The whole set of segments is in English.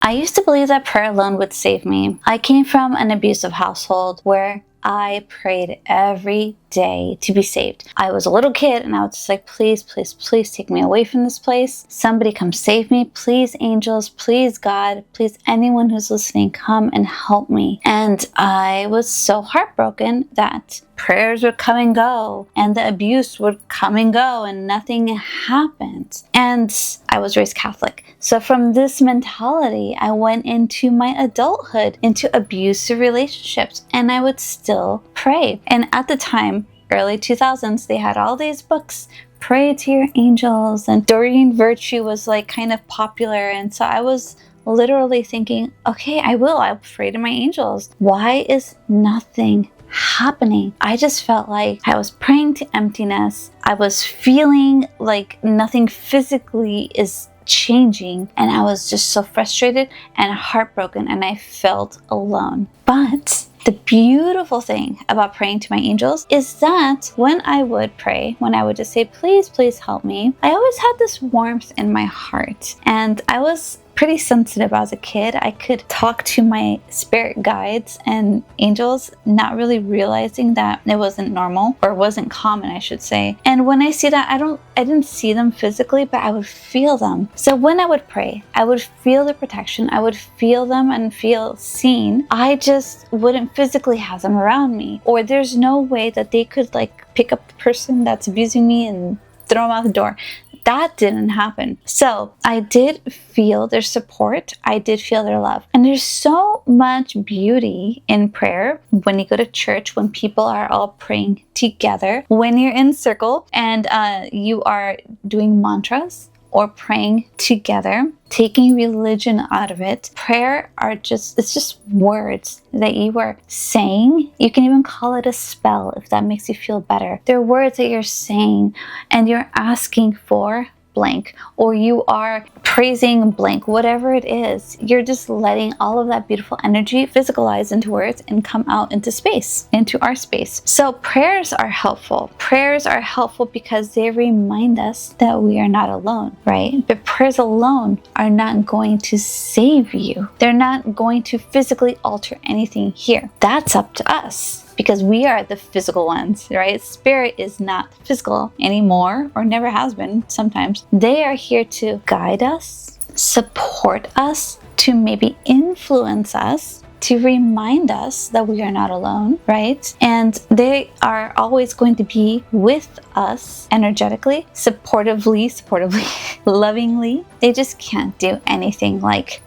I used to believe that prayer alone would save me. I came from an abusive household where I prayed every day to be saved. I was a little kid and I was just like, please, please, please take me away from this place. Somebody come save me. Please, angels. Please, God. Please, anyone who's listening, come and help me. And I was so heartbroken that prayers would come and go and the abuse would come and go and nothing happened. And I was raised Catholic. So from this mentality, I went into my adulthood, into abusive relationships, and I would still pray. And at the time, early 2000s, they had all these books, Pray to Your Angels, and Doreen Virtue was like kind of popular. And so I was literally thinking, okay, I'll pray to my angels. Why is nothing happening? I just felt like I was praying to emptiness. I was feeling like nothing physically is changing, and I was just so frustrated and heartbroken, and I felt alone. But the beautiful thing about praying to my angels is that when I would pray, when I would just say, please, please help me, I always had this warmth in my heart. And I was pretty sensitive as a kid. I could talk to my spirit guides and angels, not really realizing that it wasn't normal, or wasn't common, I should say. And when I see that, I didn't see them physically, but I would feel them. So when I would pray, I would feel the protection. I would feel them and feel seen. I just wouldn't physically have them around me, or there's no way that they could like pick up the person that's abusing me and throw them out the door. That didn't happen. So I did feel their support. I did feel their love. And there's so much beauty in prayer when you go to church, when people are all praying together, when you're in circle and you are doing mantras or praying together, taking religion out of it. Prayer it's just words that you are saying. You can even call it a spell if that makes you feel better. They're words that you're saying and you're asking for blank, or you are praising blank, whatever it is. You're just letting all of that beautiful energy physicalize into words and come out into space, into our space. So prayers are helpful. Prayers are helpful because they remind us that we are not alone, right? But prayers alone are not going to save you. They're not going to physically alter anything here. That's up to us, because we are the physical ones, right? Spirit is not physical anymore, or never has been sometimes. They are here to guide us, support us, to maybe influence us, to remind us that we are not alone, right? And they are always going to be with us energetically, supportively, lovingly. They just can't do anything like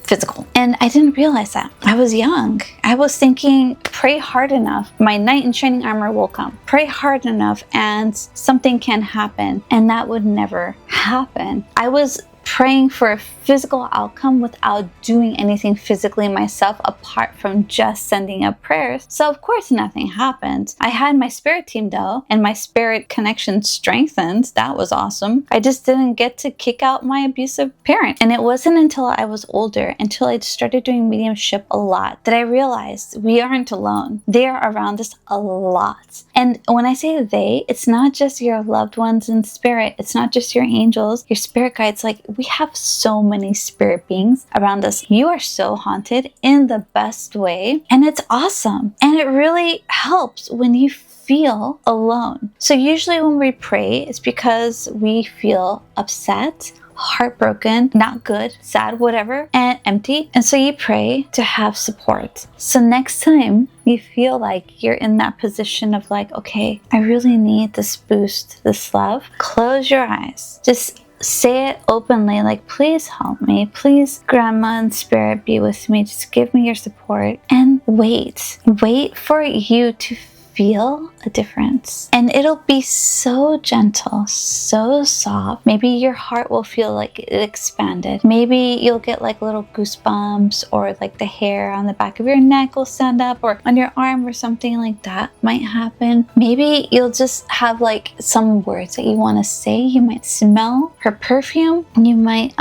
physical. And I didn't realize that. I was young. I was thinking, pray hard enough, my knight in shining armor will come. Pray hard enough and something can happen. And that would never happen. I was praying for a physical outcome without doing anything physically myself, apart from just sending up prayers. So of course nothing happened. I had my spirit team though, and my spirit connection strengthened. That was awesome. I just didn't get to kick out my abusive parent. And it wasn't until I was older, until I started doing mediumship a lot, that I realized we aren't alone. They are around us a lot. And when I say they, it's not just your loved ones in spirit. It's not just your angels, your spirit guides. Like, we have so many spirit beings around us. You are so haunted in the best way. And it's awesome. And it really helps when you feel alone. So usually when we pray, it's because we feel upset, heartbroken, not good, sad, whatever, and empty. And so you pray to have support. So next time you feel like you're in that position of like, okay, I really need this boost, this love, close your eyes. Just say it openly, like, please help me. Please, Grandma and Spirit, be with me. Just give me your support. And wait. Wait for you to feel a difference. And it'll be so gentle, so soft. Maybe your heart will feel like it expanded. Maybe you'll get like little goosebumps, or like the hair on the back of your neck will stand up, or on your arm, or something like that might happen. Maybe you'll just have like some words that you want to say. You might smell her perfume. You might,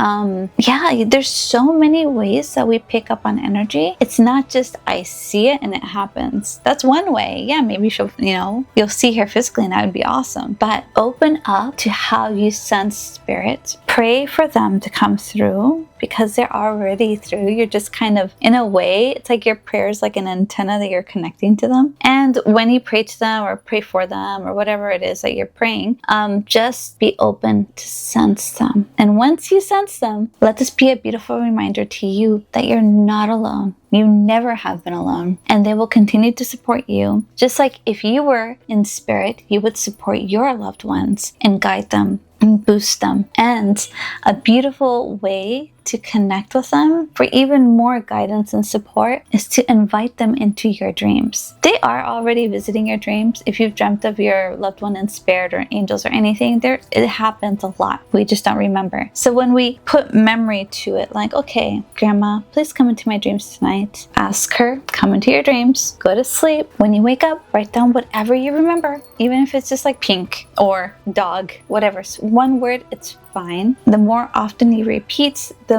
there's so many ways that we pick up on energy. It's not just I see it and it happens. That's one way. Yeah, maybe she'll, you'll see her physically and that would be awesome. But open up to how you sense spirit. pray for them to come through because they're already through. You're just kind of, in a way, it's like your prayer is like an antenna that you're connecting to them. And when you pray to them or pray for them or whatever it is that you're praying, just be open to sense them. And once you sense them, let this be a beautiful reminder to you that you're not alone. You never have been alone, and they will continue to support you. Just like if you were in spirit, you would support your loved ones and guide them and boost them. And a beautiful way to connect with them for even more guidance and support is to invite them into your dreams. They are already visiting your dreams. If you've dreamt of your loved one in spirit or angels or anything, it happens a lot. We just don't remember. So when we put memory to it, like, okay, grandma, please come into my dreams tonight. Ask her, come into your dreams, go to sleep. When you wake up, write down whatever you remember, even if it's just like pink or dog, whatever. So one word, it's fine. The more often you repeat, the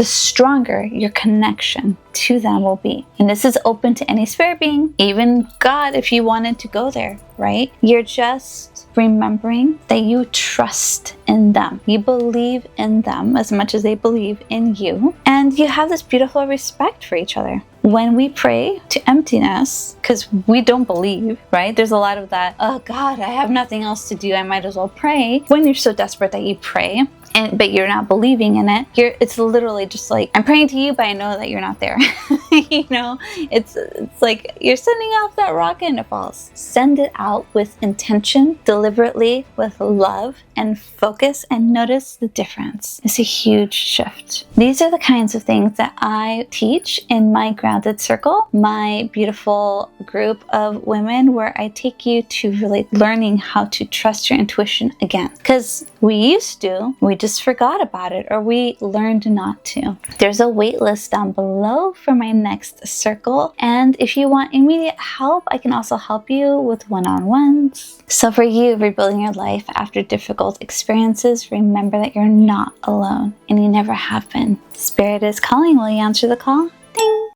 stronger your connection to them will be. And this is open to any spirit being, even God, if you wanted to go there, right? You're just remembering that you trust in them. You believe in them as much as they believe in you. And you have this beautiful respect for each other. When we pray to emptiness, because we don't believe, right? There's a lot of that, oh God, I have nothing else to do, I might as well pray. When you're so desperate that you pray, but you're not believing in it, it's literally just like, I'm praying to you, but I know that you're not there. You know, it's like you're sending off that rocket and it falls. Send it out with intention, deliberately, with love and focus, and notice the difference. It's a huge shift. These are the kinds of things that I teach in my Grounded Circle, my beautiful group of women, where I take you to really learning how to trust your intuition again. Because we just forgot about it, or we learned not to. There's a wait list down below for my next circle, and if you want immediate help, I can also help you with one-on-ones. So for you, rebuilding your life after difficult experiences, remember that you're not alone, and you never have been. Spirit is calling. Will you answer the call?